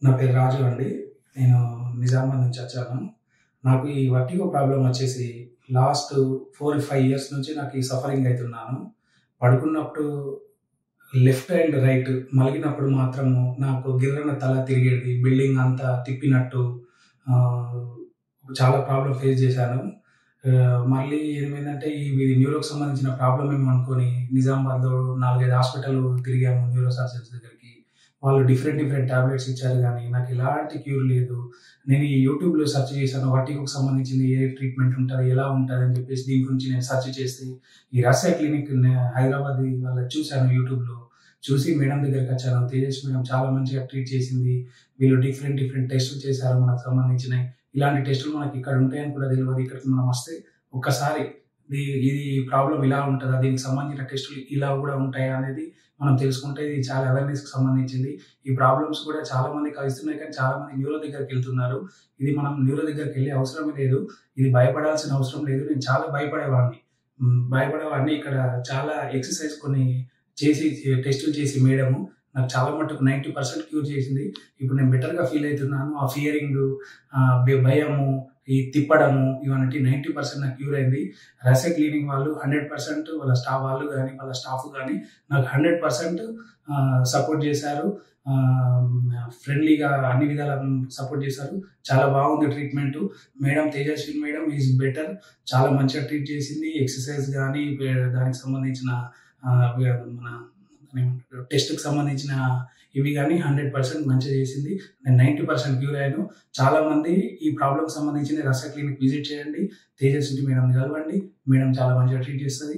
నా పేరు రాజు అండి. నేను నిజామాబాద్ నుంచి వచ్చాను. నాకు ఈ వర్టిగో ప్రాబ్లమ్ వచ్చేసి లాస్ట్ 4, 5 ఇయర్స్ నుంచి నాకు ఈ సఫరింగ్ అయితున్నాను. పడుకున్నప్పుడు లెఫ్ట్ అండ్ రైట్ మలిగినప్పుడు మాత్రము నాకు గిర్రన తల తిరిగేది. బిల్డింగ్ అంతా తిప్పినట్టు ఆహ్, చాలా ప్రాబ్లమ్ ఫేస్ చేశాను. మళ్ళీ ఏమైందంటే ఇది న్యూరోకి సంబంధించిన ప్రాబ్లమ్ ఏమో అనుకోని నిజామాబాద్‌లో 4, 5 హాస్పిటల్ తిరిగాము న్యూరో సర్జన్స్ దగ్గరికి. వాళ్ళు డిఫరెంట్ డిఫరెంట్ టాబ్లెట్స్ ఇచ్చారు గానీ నాకు ఎలాంటి క్యూర్ లేదు. నేను ఈ యూట్యూబ్‌లో సెర్చ్ చేశాను. వర్టిగోకి సంబంధించింది ఏ ట్రీట్మెంట్ ఉంటది? ఎలా ఉంటదని చెప్పేసి దీని గురించి నేను సెర్చ్ చేసి ఈ రస్సా క్లినిక్ హైదరాబాద్‌ది వాళ్ళది చూశాను యూట్యూబ్‌లో. చూసి మేడం దగ్గరికొచ్చాను. తేజస్వి మేడం చాలా మంచిగా ట్రీట్ చేసింది. వీళ్ళు డిఫరెంట్ డిఫరెంట్ టెస్టులు చేశారు మనకు సంబంధించినయి. ఇలాంటి టెస్టులు మనకి ఇక్కడ ఉంటాయని కూడా తెలవదు. ఇక్కడికి మనం వస్తే ఒక్కసారి ఇది ప్రాబ్లమ్ ఇలా ఉంటదా? దీనికి సంబంధించిన టెస్టులు ఇలా కూడా ఉంటాయా? అనేది మనం తెలుసుకుంటే ఇది చాలా అవేర్‌నెస్‌కి సంబంధించింది. ఈ ప్రాబ్లమ్స్ కూడా చాలా మందికి వస్తున్నాయి కానీ చాలా మంది న్యూరో దగ్గరికెళ్తున్నారు. ఇది మనం న్యూరో దగ్గరికెళ్ళే అవసరమే లేదు. ఇది భయపడాల్సిన అవసరం లేదు. నేను చాలా భయపడేవాడిని. భయపడేవాడిని. ఇక్కడ చాలా ఎక్సర్‌సైజ్ కొన్ని చేసి టెస్టులు చేసి మేడము నాకు చాలా మటుకు 90% క్యూర్ చేసింది. ఇప్పుడు నేను బెటర్‌గా ఫీల్ అయితున్నాను. ఆ ఫియరింగు, భయము, ఈ తిప్పడము ఇవన్నీ 90% నాకు క్యూర్ అయింది. రస్సా క్లినిక్ వాళ్ళు 100% వాళ్ళ స్టాఫ్ గాని నాకు 100% సపోర్ట్ చేశారు. ఫ్రెండ్లీగా అన్ని విధాలా సపోర్ట్ చేశారు. చాలా బాగుంది treatment. Madam Tejaswini madam is better. చాలా మంచిగా ట్రీట్ చేసింది. ఎక్సర్‌సైజ్ గాని, దానికి సంబంధించిన మన టెస్ట్‌కి సంబంధించిన ఇవి గాని 100% మంచిగా చేసింది. నేను 90% క్యూర్ అయ్యాను. చాలామంది ఈ ప్రాబ్లమ్‌కి సంబంధించిన రస్సా క్లినిక్ విజిట్ చేయండి. తేజస్విని మేడంని కలవండి. మేడం చాలా మంచిగా ట్రీట్ చేస్తది.